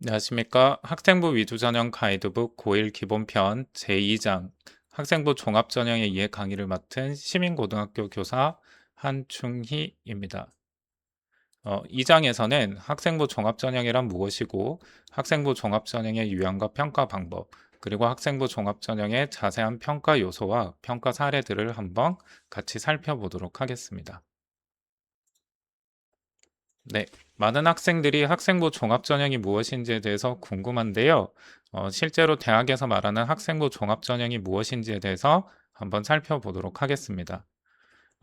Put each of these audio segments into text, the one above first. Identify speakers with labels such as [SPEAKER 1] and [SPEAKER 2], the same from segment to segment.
[SPEAKER 1] 안녕하십니까. 학생부 위주전형 가이드북 고1 기본편 제2장 학생부 종합전형에 의해 강의를 맡은 시민고등학교 교사 한충희입니다. 이 장에서는 학생부 종합전형이란 무엇이고 학생부 종합전형의 유형과 평가 방법 그리고 학생부 종합전형의 자세한 평가 요소와 평가 사례들을 한번 같이 살펴보도록 하겠습니다. 네, 많은 학생들이 학생부 종합전형이 무엇인지에 대해서 궁금한데요. 실제로 대학에서 말하는 학생부 종합전형이 무엇인지에 대해서 한번 살펴보도록 하겠습니다.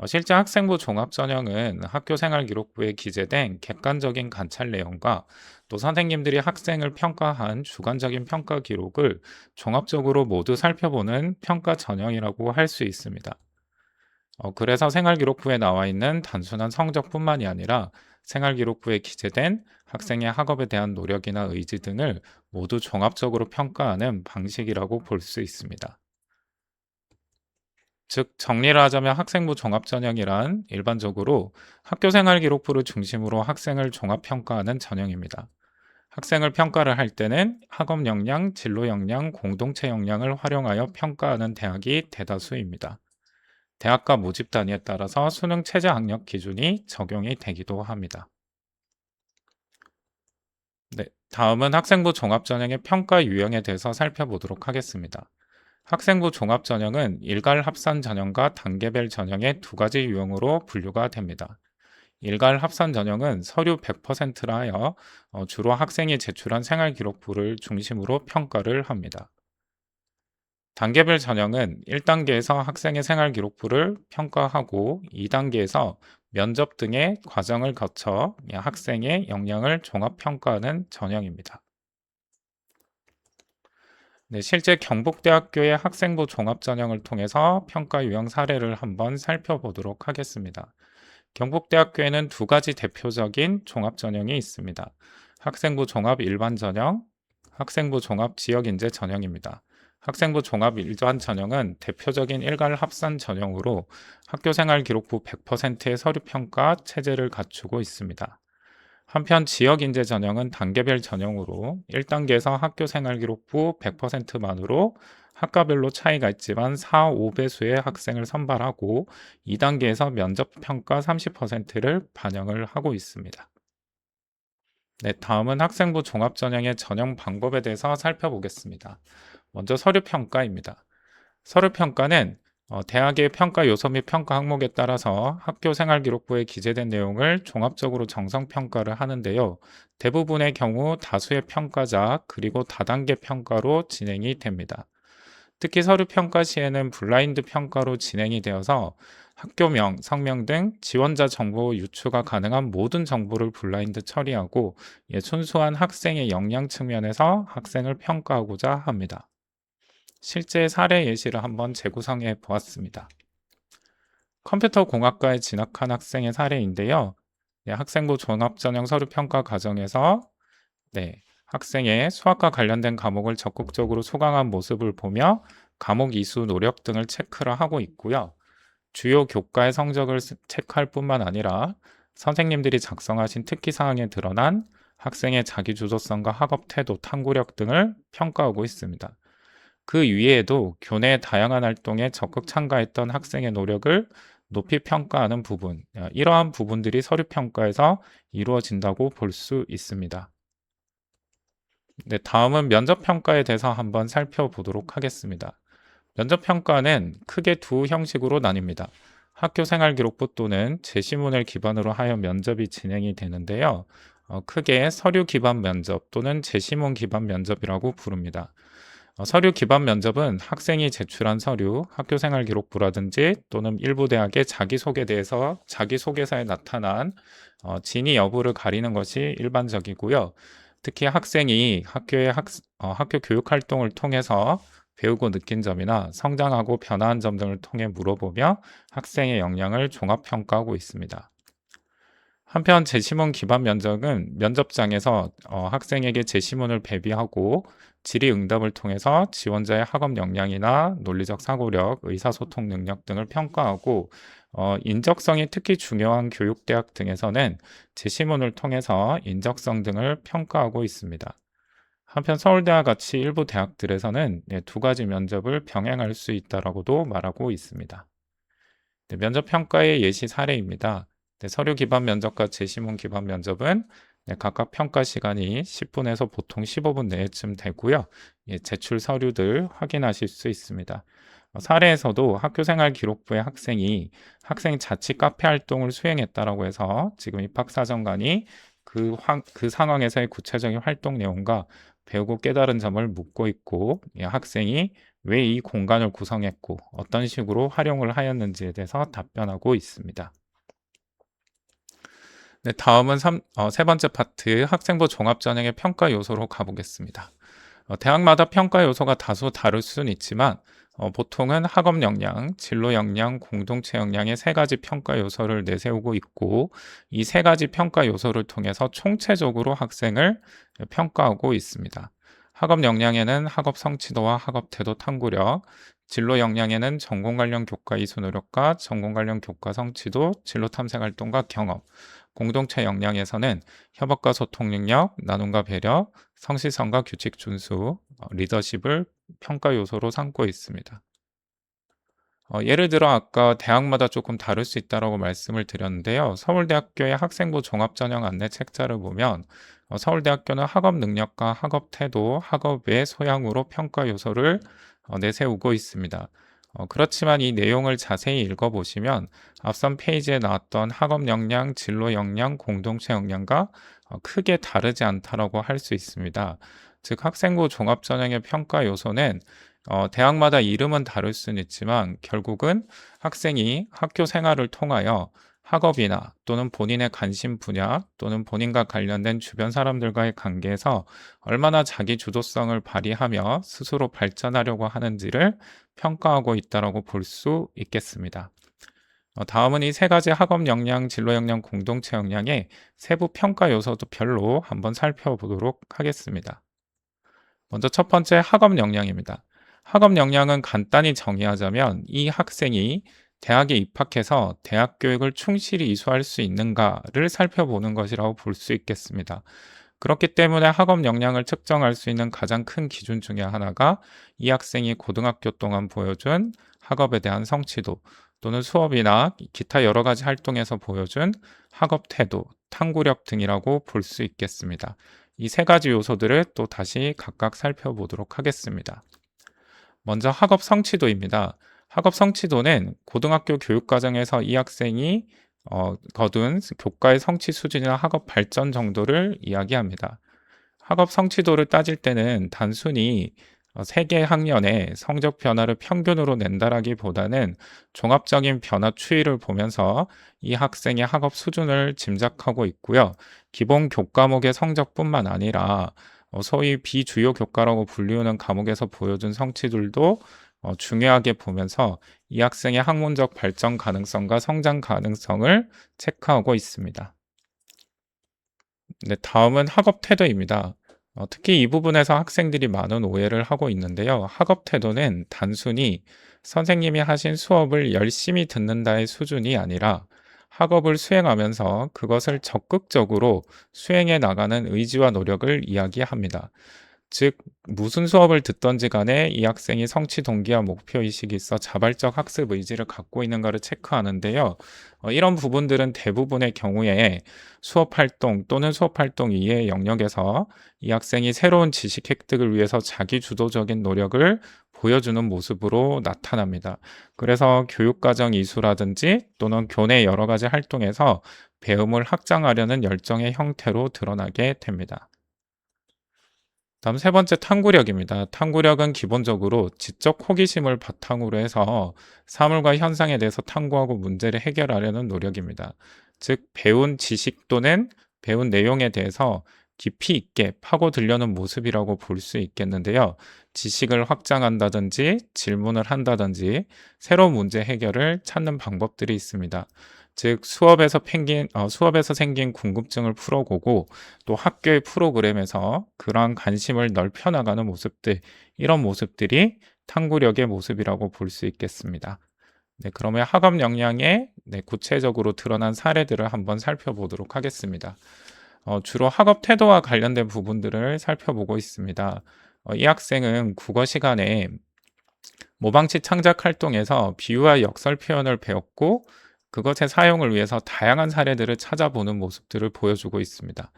[SPEAKER 1] 실제 학생부 종합전형은 학교생활기록부에 기재된 객관적인 관찰 내용과 또 선생님들이 학생을 평가한 주관적인 평가 기록을 종합적으로 모두 살펴보는 평가 전형이라고 할 수 있습니다. 그래서 생활기록부에 나와 있는 단순한 성적뿐만이 아니라 생활기록부에 기재된 학생의 학업에 대한 노력이나 의지 등을 모두 종합적으로 평가하는 방식이라고 볼 수 있습니다. 즉, 정리를 하자면 학생부 종합전형이란 일반적으로 학교생활기록부를 중심으로 학생을 종합평가하는 전형입니다. 학생을 평가를 할 때는 학업 역량, 진로 역량, 공동체 역량을 활용하여 평가하는 대학이 대다수입니다. 대학과 모집 단위에 따라서 수능 최저 학력 기준이 적용이 되기도 합니다. 네, 다음은 학생부 종합전형의 평가 유형에 대해서 살펴보도록 하겠습니다. 학생부 종합전형은 일괄 합산 전형과 단계별 전형의 두 가지 유형으로 분류가 됩니다. 일괄 합산 전형은 서류 100%라 하여 주로 학생이 제출한 생활기록부를 중심으로 평가를 합니다. 단계별 전형은 1단계에서 학생의 생활기록부를 평가하고 2단계에서 면접 등의 과정을 거쳐 학생의 역량을 종합평가하는 전형입니다. 네, 실제 경북대학교의 학생부 종합전형을 통해서 평가 유형 사례를 한번 살펴보도록 하겠습니다. 경북대학교에는 두 가지 대표적인 종합전형이 있습니다. 학생부 종합 일반전형, 학생부 종합 지역인재 전형입니다. 학생부 종합 일반 전형은 대표적인 일괄 합산 전형으로 학교생활 기록부 100%의 서류평가 체제를 갖추고 있습니다. 한편 지역인재 전형은 단계별 전형으로 1단계에서 학교생활 기록부 100%만으로 학과별로 차이가 있지만 4, 5배수의 학생을 선발하고 2단계에서 면접평가 30%를 반영을 하고 있습니다. 네, 다음은 학생부 종합전형의 전형 방법에 대해서 살펴보겠습니다. 먼저 서류평가입니다. 서류평가는 대학의 평가 요소 및 평가 항목에 따라서 학교 생활기록부에 기재된 내용을 종합적으로 정성평가를 하는데요. 대부분의 경우 다수의 평가자 그리고 다단계 평가로 진행이 됩니다. 특히 서류평가 시에는 블라인드 평가로 진행이 되어서 학교명, 성명 등 지원자 정보 유추가 가능한 모든 정보를 블라인드 처리하고 순수한 학생의 역량 측면에서 학생을 평가하고자 합니다. 실제 사례 예시를 한번 재구성해 보았습니다. 컴퓨터 공학과에 진학한 학생의 사례인데요. 학생부 종합전형 서류평가 과정에서 학생의 수학과 관련된 과목을 적극적으로 수강한 모습을 보며 과목 이수 노력 등을 체크를 하고 있고요. 주요 교과의 성적을 체크할 뿐만 아니라 선생님들이 작성하신 특기사항에 드러난 학생의 자기주도성과 학업 태도, 탐구력 등을 평가하고 있습니다. 그 이외에도 교내 다양한 활동에 적극 참가했던 학생의 노력을 높이 평가하는 부분, 이러한 부분들이 서류평가에서 이루어진다고 볼 수 있습니다. 네, 다음은 면접평가에 대해서 한번 살펴보도록 하겠습니다. 면접평가는 크게 두 형식으로 나뉩니다. 학교생활기록부 또는 제시문을 기반으로 하여 면접이 진행이 되는데요. 크게 서류 기반 면접 또는 제시문 기반 면접이라고 부릅니다. 서류 기반 면접은 학생이 제출한 서류, 학교생활기록부라든지 또는 일부 대학의 자기소개서에 나타난 진위 여부를 가리는 것이 일반적이고요. 특히 학생이 학교 교육 활동을 통해서 배우고 느낀 점이나 성장하고 변화한 점 등을 통해 물어보며 학생의 역량을 종합평가하고 있습니다. 한편 제시문 기반 면접은 면접장에서 학생에게 제시문을 배비하고 질의응답을 통해서 지원자의 학업 역량이나 논리적 사고력, 의사소통 능력 등을 평가하고 인적성이 특히 중요한 교육대학 등에서는 제시문을 통해서 인적성 등을 평가하고 있습니다. 한편 서울대와 같이 일부 대학들에서는 두 가지 면접을 병행할 수 있다라고도 말하고 있습니다. 면접 평가의 예시 사례입니다. 서류 기반 면접과 제시문 기반 면접은 각각 평가 시간이 10분에서 보통 15분 내외쯤 되고요. 제출 서류들 확인하실 수 있습니다. 사례에서도 학교생활 기록부의 학생이 학생 자치 카페 활동을 수행했다라고 해서 지금 입학사정관이 그 상황에서의 구체적인 활동 내용과 배우고 깨달은 점을 묻고 있고, 학생이 왜 이 공간을 구성했고 어떤 식으로 활용을 하였는지에 대해서 답변하고 있습니다. 네, 다음은 세 번째 파트 학생부 종합전형의 평가 요소로 가보겠습니다. 대학마다 평가 요소가 다소 다를 수는 있지만 보통은 학업 역량, 진로 역량, 공동체 역량의 세 가지 평가 요소를 내세우고 있고, 이 세 가지 평가 요소를 통해서 총체적으로 학생을 평가하고 있습니다. 학업 역량에는 학업 성취도와 학업 태도 탐구력, 진로 역량에는 전공 관련 교과 이수 노력과 전공 관련 교과 성취도, 진로 탐색 활동과 경험, 공동체 역량에서는 협업과 소통 능력, 나눔과 배려, 성실성과 규칙 준수, 리더십을 평가 요소로 삼고 있습니다. 예를 들어 아까 대학마다 조금 다를 수 있다고 말씀을 드렸는데요. 서울대학교의 학생부 종합전형 안내 책자를 보면 서울대학교는 학업 능력과 학업 태도, 학업 외 소양으로 평가 요소를 내세우고 있습니다. 그렇지만 이 내용을 자세히 읽어보시면 앞선 페이지에 나왔던 학업 역량, 진로 역량, 공동체 역량과 크게 다르지 않다라고 할 수 있습니다. 즉 학생부 종합전형의 평가 요소는 대학마다 이름은 다를 수는 있지만 결국은 학생이 학교 생활을 통하여 학업이나 또는 본인의 관심 분야 또는 본인과 관련된 주변 사람들과의 관계에서 얼마나 자기 주도성을 발휘하며 스스로 발전하려고 하는지를 평가하고 있다고 볼 수 있겠습니다. 다음은 이 세 가지 학업 역량, 진로 역량, 공동체 역량의 세부 평가 요소도 별로 한번 살펴보도록 하겠습니다. 먼저 첫 번째 학업 역량입니다. 학업 역량은 간단히 정의하자면 이 학생이 대학에 입학해서 대학 교육을 충실히 이수할 수 있는가를 살펴보는 것이라고 볼 수 있겠습니다. 그렇기 때문에 학업 역량을 측정할 수 있는 가장 큰 기준 중에 하나가 이 학생이 고등학교 동안 보여준 학업에 대한 성취도 또는 수업이나 기타 여러 가지 활동에서 보여준 학업 태도, 탐구력 등이라고 볼 수 있겠습니다. 이 세 가지 요소들을 또 다시 각각 살펴보도록 하겠습니다. 먼저 학업 성취도입니다. 학업 성취도는 고등학교 교육과정에서 이 학생이 거둔 교과의 성취 수준이나 학업 발전 정도를 이야기합니다. 학업 성취도를 따질 때는 단순히 세개 학년의 성적 변화를 평균으로 낸다라기보다는 종합적인 변화 추이를 보면서 이 학생의 학업 수준을 짐작하고 있고요. 기본 교과목의 성적뿐만 아니라 소위 비주요 교과라고 불리우는 과목에서 보여준 성취들도 중요하게 보면서 이 학생의 학문적 발전 가능성과 성장 가능성을 체크하고 있습니다. 네, 다음은 학업 태도입니다. 특히 이 부분에서 학생들이 많은 오해를 하고 있는데요. 학업 태도는 단순히 선생님이 하신 수업을 열심히 듣는다의 수준이 아니라 학업을 수행하면서 그것을 적극적으로 수행해 나가는 의지와 노력을 이야기합니다. 즉, 무슨 수업을 듣던지 간에 이 학생이 성취 동기와 목표의식이 있어 자발적 학습 의지를 갖고 있는가를 체크하는데요. 이런 부분들은 대부분의 경우에 수업 활동 또는 수업 활동 이외의 영역에서 이 학생이 새로운 지식 획득을 위해서 자기 주도적인 노력을 보여주는 모습으로 나타납니다. 그래서 교육과정 이수라든지 또는 교내 여러 가지 활동에서 배움을 확장하려는 열정의 형태로 드러나게 됩니다. 다음 세 번째 탐구력입니다. 탐구력은 기본적으로 지적 호기심을 바탕으로 해서 사물과 현상에 대해서 탐구하고 문제를 해결하려는 노력입니다. 즉, 배운 지식 또는 배운 내용에 대해서 깊이 있게 파고들려는 모습이라고 볼 수 있겠는데요. 지식을 확장한다든지 질문을 한다든지 새로운 문제 해결을 찾는 방법들이 있습니다. 즉 수업에서 생긴 궁금증을 풀어보고 또 학교의 프로그램에서 그러한 관심을 넓혀나가는 모습들, 이런 모습들이 탐구력의 모습이라고 볼 수 있겠습니다. 네, 그러면 학업 역량에 구체적으로 드러난 사례들을 한번 살펴보도록 하겠습니다. 주로 학업 태도와 관련된 부분들을 살펴보고 있습니다. 이 학생은 국어 시간에 모방치 창작 활동에서 비유와 역설 표현을 배웠고 그것의 사용을 위해서 다양한 사례들을 찾아보는 모습들을 보여주고 있습니다.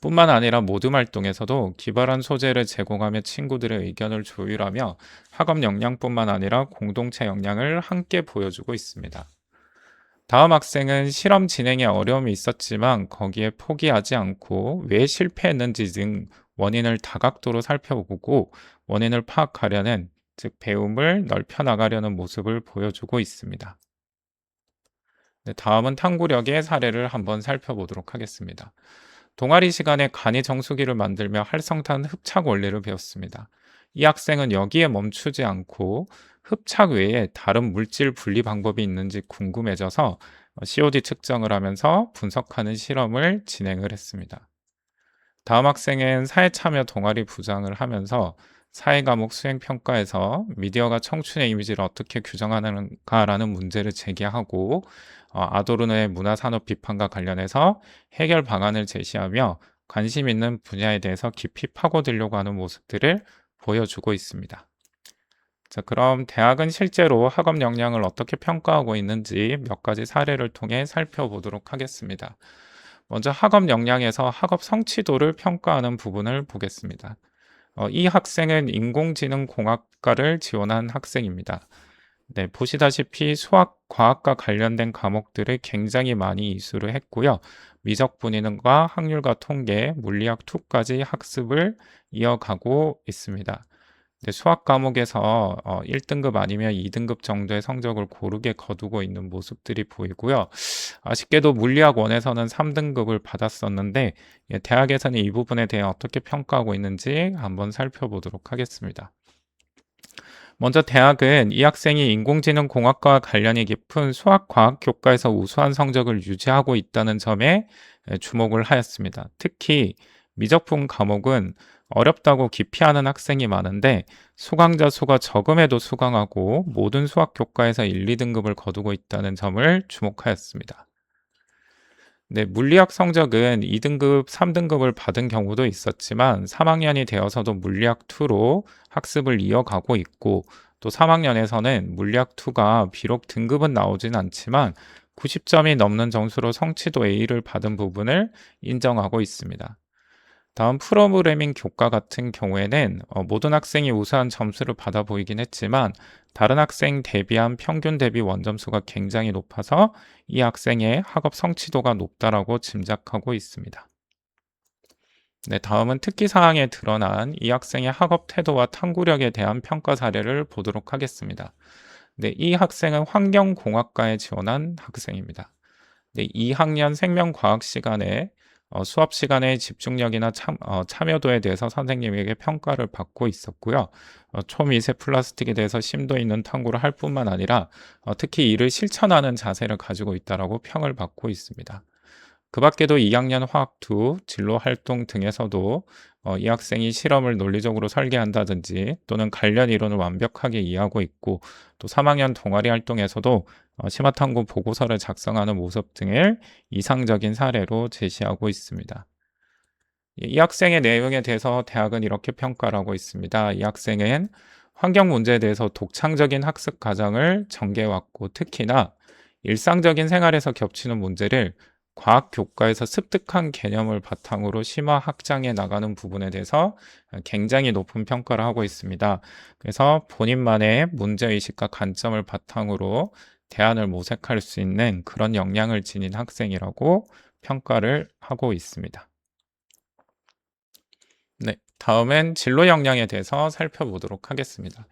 [SPEAKER 1] 뿐만 아니라 모둠 활동에서도 기발한 소재를 제공하며 친구들의 의견을 조율하며 학업 역량뿐만 아니라 공동체 역량을 함께 보여주고 있습니다. 다음 학생은 실험 진행에 어려움이 있었지만 거기에 포기하지 않고 왜 실패했는지 등 원인을 다각도로 살펴보고 원인을 파악하려는, 즉 배움을 넓혀 나가려는 모습을 보여주고 있습니다. 네, 다음은 탐구력의 사례를 한번 살펴보도록 하겠습니다. 동아리 시간에 간이 정수기를 만들며 활성탄 흡착 원리를 배웠습니다. 이 학생은 여기에 멈추지 않고 흡착 외에 다른 물질 분리 방법이 있는지 궁금해져서 COD 측정을 하면서 분석하는 실험을 진행을 했습니다. 다음 학생은 사회 참여 동아리 부장을 하면서 사회 과목 수행 평가에서 미디어가 청춘의 이미지를 어떻게 규정하는가라는 문제를 제기하고 아도르노의 문화산업 비판과 관련해서 해결 방안을 제시하며 관심 있는 분야에 대해서 깊이 파고들려고 하는 모습들을 보여주고 있습니다. 자, 그럼 대학은 실제로 학업 역량을 어떻게 평가하고 있는지 몇 가지 사례를 통해 살펴보도록 하겠습니다. 먼저 학업 역량에서 학업 성취도를 평가하는 부분을 보겠습니다. 이 학생은 인공지능공학과를 지원한 학생입니다. 네, 보시다시피 수학, 과학과 관련된 과목들을 굉장히 많이 이수를 했고요. 미적분인과 확률과 통계, 물리학 2까지 학습을 이어가고 있습니다. 네, 수학 과목에서 1등급 아니면 2등급 정도의 성적을 고르게 거두고 있는 모습들이 보이고요. 아쉽게도 물리학 1에서는 3등급을 받았었는데 대학에서는 이 부분에 대해 어떻게 평가하고 있는지 한번 살펴보도록 하겠습니다. 먼저 대학은 이 학생이 인공지능공학과와 관련이 깊은 수학과학 교과에서 우수한 성적을 유지하고 있다는 점에 주목을 하였습니다. 특히 미적분 과목은 어렵다고 기피하는 학생이 많은데 수강자 수가 적음에도 수강하고 모든 수학 교과에서 1, 2등급을 거두고 있다는 점을 주목하였습니다. 네, 물리학 성적은 2등급, 3등급을 받은 경우도 있었지만 3학년이 되어서도 물리학 2로 학습을 이어가고 있고 또 3학년에서는 물리학 2가 비록 등급은 나오진 않지만 90점이 넘는 점수로 성취도 A를 받은 부분을 인정하고 있습니다. 다음 프로그래밍 교과 같은 경우에는 모든 학생이 우수한 점수를 받아 보이긴 했지만 다른 학생 대비한 평균 대비 원점수가 굉장히 높아서 이 학생의 학업 성취도가 높다라고 짐작하고 있습니다. 네, 다음은 특기 사항에 드러난 이 학생의 학업 태도와 탐구력에 대한 평가 사례를 보도록 하겠습니다. 네, 이 학생은 환경공학과에 지원한 학생입니다. 네, 2학년 생명과학 시간에 수업 시간의 집중력이나 참여도에 대해서 선생님에게 평가를 받고 있었고요. 초미세 플라스틱에 대해서 심도 있는 탐구를 할 뿐만 아니라 특히 이를 실천하는 자세를 가지고 있다라고 평을 받고 있습니다. 그 밖에도 2학년 화학 2 진로 활동 등에서도 이 학생이 실험을 논리적으로 설계한다든지 또는 관련 이론을 완벽하게 이해하고 있고 또 3학년 동아리 활동에서도 심화탐구 보고서를 작성하는 모습 등을 이상적인 사례로 제시하고 있습니다. 이 학생의 내용에 대해서 대학은 이렇게 평가를 하고 있습니다. 이 학생은 환경 문제에 대해서 독창적인 학습 과정을 전개해왔고 특히나 일상적인 생활에서 겹치는 문제를 과학 교과에서 습득한 개념을 바탕으로 심화 확장해 나가는 부분에 대해서 굉장히 높은 평가를 하고 있습니다. 그래서 본인만의 문제의식과 관점을 바탕으로 대안을 모색할 수 있는 그런 역량을 지닌 학생이라고 평가를 하고 있습니다. 네, 다음엔 진로 역량에 대해서 살펴보도록 하겠습니다.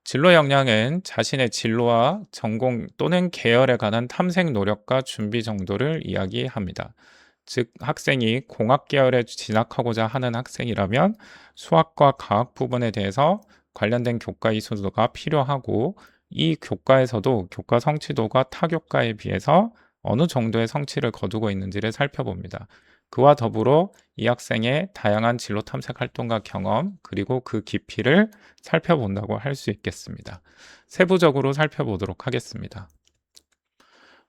[SPEAKER 1] 진로 역량은 자신의 진로와 전공 또는 계열에 관한 탐색 노력과 준비 정도를 이야기합니다. 즉, 학생이 공학 계열에 진학하고자 하는 학생이라면 수학과 과학 부분에 대해서 관련된 교과 이수도가 필요하고 이 교과에서도 교과 성취도가 타 교과에 비해서 어느 정도의 성취를 거두고 있는지를 살펴봅니다. 그와 더불어 이 학생의 다양한 진로 탐색 활동과 경험 그리고 그 깊이를 살펴본다고 할 수 있겠습니다. 세부적으로 살펴보도록 하겠습니다.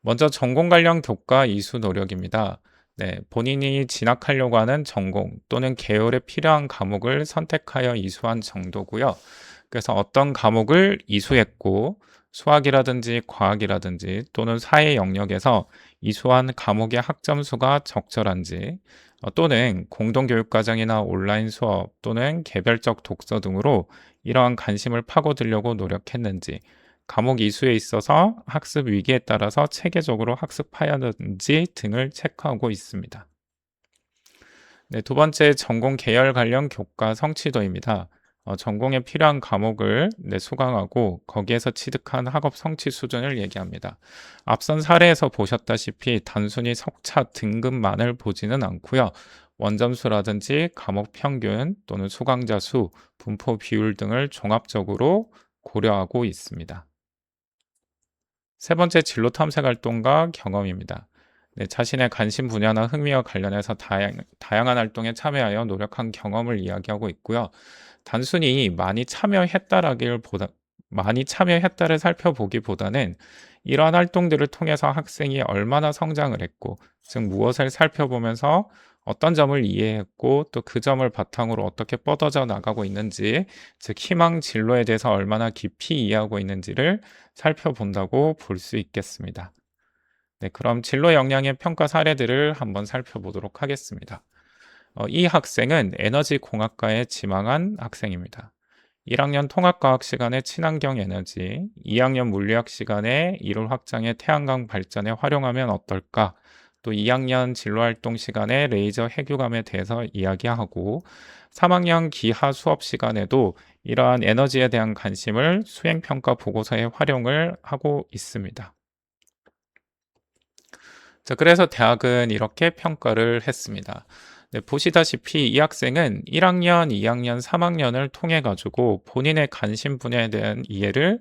[SPEAKER 1] 먼저 전공 관련 교과 이수 노력입니다. 네, 본인이 진학하려고 하는 전공 또는 계열에 필요한 과목을 선택하여 이수한 정도고요. 그래서 어떤 과목을 이수했고 수학이라든지 과학이라든지 또는 사회 영역에서 이수한 과목의 학점수가 적절한지 또는 공동교육과정이나 온라인 수업 또는 개별적 독서 등으로 이러한 관심을 파고들려고 노력했는지 과목 이수에 있어서 학습 위기에 따라서 체계적으로 학습해야 하는지 등을 체크하고 있습니다. 네, 두 번째 전공 계열 관련 교과 성취도입니다. 전공에 필요한 과목을 수강하고 거기에서 취득한 학업 성취 수준을 얘기합니다. 앞선 사례에서 보셨다시피 단순히 석차 등급만을 보지는 않고요. 원점수라든지 과목 평균 또는 수강자 수, 분포 비율 등을 종합적으로 고려하고 있습니다. 세 번째 진로 탐색 활동과 경험입니다. 네, 자신의 관심 분야나 흥미와 관련해서 다양한 활동에 참여하여 노력한 경험을 이야기하고 있고요. 단순히 많이 참여했다를 살펴보기보다는 이러한 활동들을 통해서 학생이 얼마나 성장을 했고, 즉 무엇을 살펴보면서 어떤 점을 이해했고 또 그 점을 바탕으로 어떻게 뻗어져 나가고 있는지, 즉 희망 진로에 대해서 얼마나 깊이 이해하고 있는지를 살펴본다고 볼 수 있겠습니다. 네, 그럼 진로 역량의 평가 사례들을 한번 살펴보도록 하겠습니다. 이 학생은 에너지 공학과에 지망한 학생입니다. 1학년 통합과학 시간에 친환경 에너지, 2학년 물리학 시간에 이론 확장의 태양광 발전에 활용하면 어떨까? 또 2학년 진로활동 시간에 레이저 해교감에 대해서 이야기하고 3학년 기하 수업 시간에도 이러한 에너지에 대한 관심을 수행평가 보고서에 활용을 하고 있습니다. 자, 그래서 대학은 이렇게 평가를 했습니다. 네, 보시다시피 이 학생은 1학년, 2학년, 3학년을 통해 가지고 본인의 관심 분야에 대한 이해를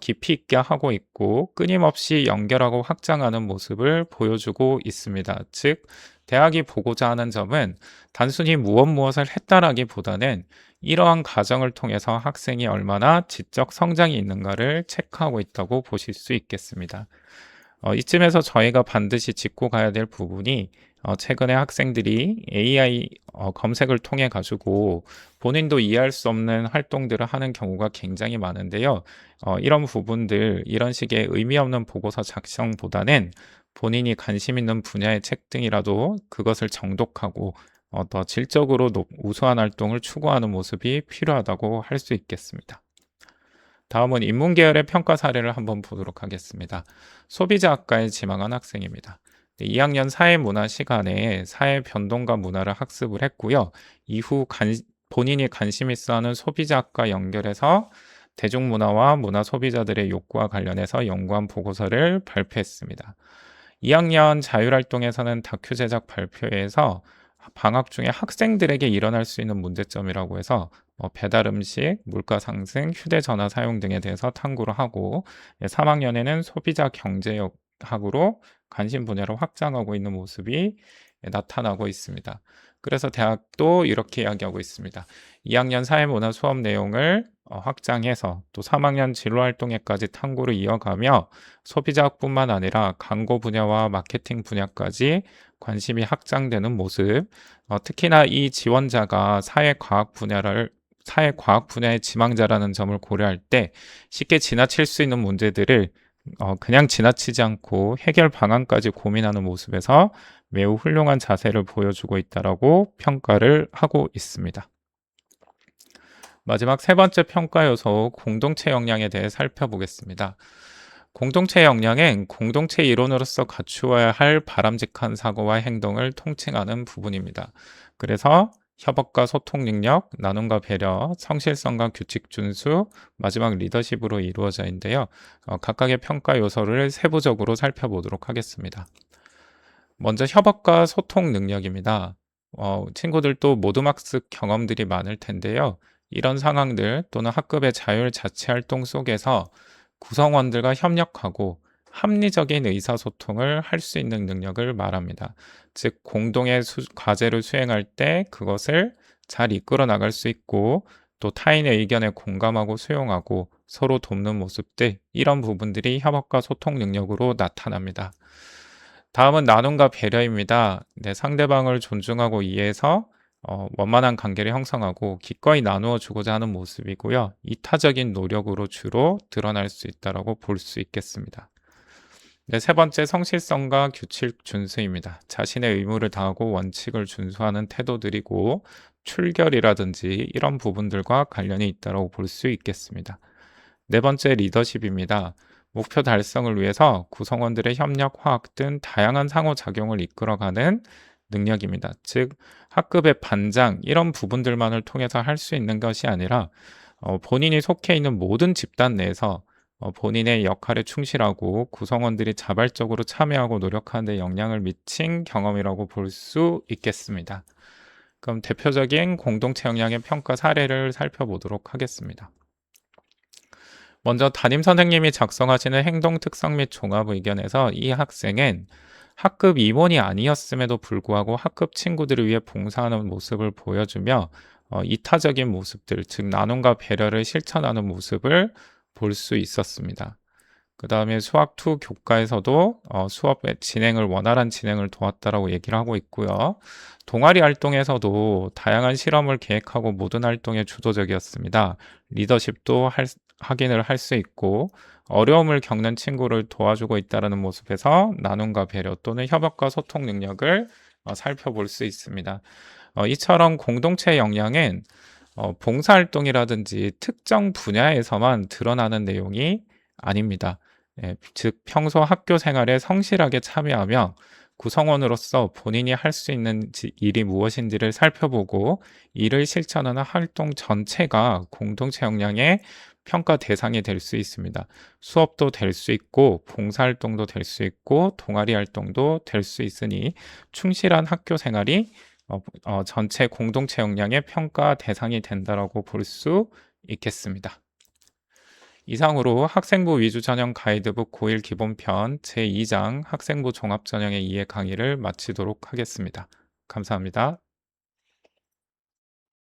[SPEAKER 1] 깊이 있게 하고 있고 끊임없이 연결하고 확장하는 모습을 보여주고 있습니다. 즉, 대학이 보고자 하는 점은 단순히 무엇을 했다라기보다는 이러한 과정을 통해서 학생이 얼마나 지적 성장이 있는가를 체크하고 있다고 보실 수 있겠습니다. 이쯤에서 저희가 반드시 짚고 가야 될 부분이 최근에 학생들이 AI 검색을 통해 가지고 본인도 이해할 수 없는 활동들을 하는 경우가 굉장히 많은데요. 이런 부분들, 이런 식의 의미 없는 보고서 작성보다는 본인이 관심 있는 분야의 책 등이라도 그것을 정독하고 더 질적으로 우수한 활동을 추구하는 모습이 필요하다고 할 수 있겠습니다. 다음은 인문계열의 평가 사례를 한번 보도록 하겠습니다. 소비자학과에 지망한 학생입니다. 2학년 사회문화 시간에 사회 변동과 문화를 학습을 했고요. 이후 본인이 관심 있어 하는 소비자학과 연결해서 대중문화와 문화 소비자들의 욕구와 관련해서 연구한 보고서를 발표했습니다. 2학년 자율활동에서는 다큐 제작 발표회에서 방학 중에 학생들에게 일어날 수 있는 문제점이라고 해서 배달 음식, 물가 상승, 휴대전화 사용 등에 대해서 탐구를 하고 3학년에는 소비자 경제학으로 관심 분야를 확장하고 있는 모습이 나타나고 있습니다. 그래서 대학도 이렇게 이야기하고 있습니다. 2학년 사회문화 수업 내용을 확장해서 또 3학년 진로활동에까지 탐구를 이어가며 소비자학뿐만 아니라 광고 분야와 마케팅 분야까지 관심이 확장되는 모습, 특히나 이 지원자가 사회과학 분야의 지망자라는 점을 고려할 때 쉽게 지나칠 수 있는 문제들을 그냥 지나치지 않고 해결 방안까지 고민하는 모습에서 매우 훌륭한 자세를 보여주고 있다라고 평가를 하고 있습니다. 마지막 세 번째 평가 요소 공동체 역량에 대해 살펴보겠습니다. 공동체 역량은 공동체 일원으로서 갖추어야 할 바람직한 사고와 행동을 통칭하는 부분입니다. 그래서 협업과 소통 능력, 나눔과 배려, 성실성과 규칙 준수, 마지막 리더십으로 이루어져 있는데요. 각각의 평가 요소를 세부적으로 살펴보도록 하겠습니다. 먼저 협업과 소통 능력입니다. 친구들도 모두학습 경험들이 많을 텐데요. 이런 상황들 또는 학급의 자율 자치 활동 속에서 구성원들과 협력하고 합리적인 의사소통을 할 수 있는 능력을 말합니다. 즉, 공동의 과제를 수행할 때 그것을 잘 이끌어 나갈 수 있고 또 타인의 의견에 공감하고 수용하고 서로 돕는 모습들, 이런 부분들이 협업과 소통 능력으로 나타납니다. 다음은 나눔과 배려입니다. 네, 상대방을 존중하고 이해해서 원만한 관계를 형성하고 기꺼이 나누어 주고자 하는 모습이고요. 이타적인 노력으로 주로 드러날 수 있다고 볼 수 있겠습니다. 네, 세 번째 성실성과 규칙 준수입니다. 자신의 의무를 다하고 원칙을 준수하는 태도들이고 출결이라든지 이런 부분들과 관련이 있다고 볼 수 있겠습니다. 네 번째 리더십입니다. 목표 달성을 위해서 구성원들의 협력, 화학 등 다양한 상호작용을 이끌어가는 능력입니다. 즉, 학급의 반장 이런 부분들만을 통해서 할 수 있는 것이 아니라 본인이 속해 있는 모든 집단 내에서 본인의 역할에 충실하고 구성원들이 자발적으로 참여하고 노력하는 데 영향을 미친 경험이라고 볼 수 있겠습니다. 그럼 대표적인 공동체 역량의 평가 사례를 살펴보도록 하겠습니다. 먼저 담임 선생님이 작성하시는 행동 특성 및 종합 의견에서 이 학생은 학급 임원이 아니었음에도 불구하고 학급 친구들을 위해 봉사하는 모습을 보여주며 이타적인 모습들, 즉 나눔과 배려를 실천하는 모습을 볼 수 있었습니다. 그 다음에 수학2 교과에서도 수업의 진행을 원활한 진행을 도왔다라고 얘기를 하고 있고요. 동아리 활동에서도 다양한 실험을 계획하고 모든 활동에 주도적이었습니다. 리더십도 확인을 할 수 있고 어려움을 겪는 친구를 도와주고 있다는 모습에서 나눔과 배려 또는 협업과 소통 능력을 살펴볼 수 있습니다. 이처럼 공동체 역량은 봉사활동이라든지 특정 분야에서만 드러나는 내용이 아닙니다. 즉 평소 학교 생활에 성실하게 참여하며 구성원으로서 본인이 할 수 있는 일이 무엇인지를 살펴보고 이를 실천하는 활동 전체가 공동체 역량의 평가 대상이 될 수 있습니다. 수업도 될 수 있고 봉사활동도 될 수 있고 동아리 활동도 될 수 있으니 충실한 학교 생활이 전체 공동체 역량의 평가 대상이 된다고 볼 수 있겠습니다. 이상으로 학생부 위주 전형 가이드북 고1 기본편 제2장 학생부 종합전형의 이해 강의를 마치도록 하겠습니다. 감사합니다.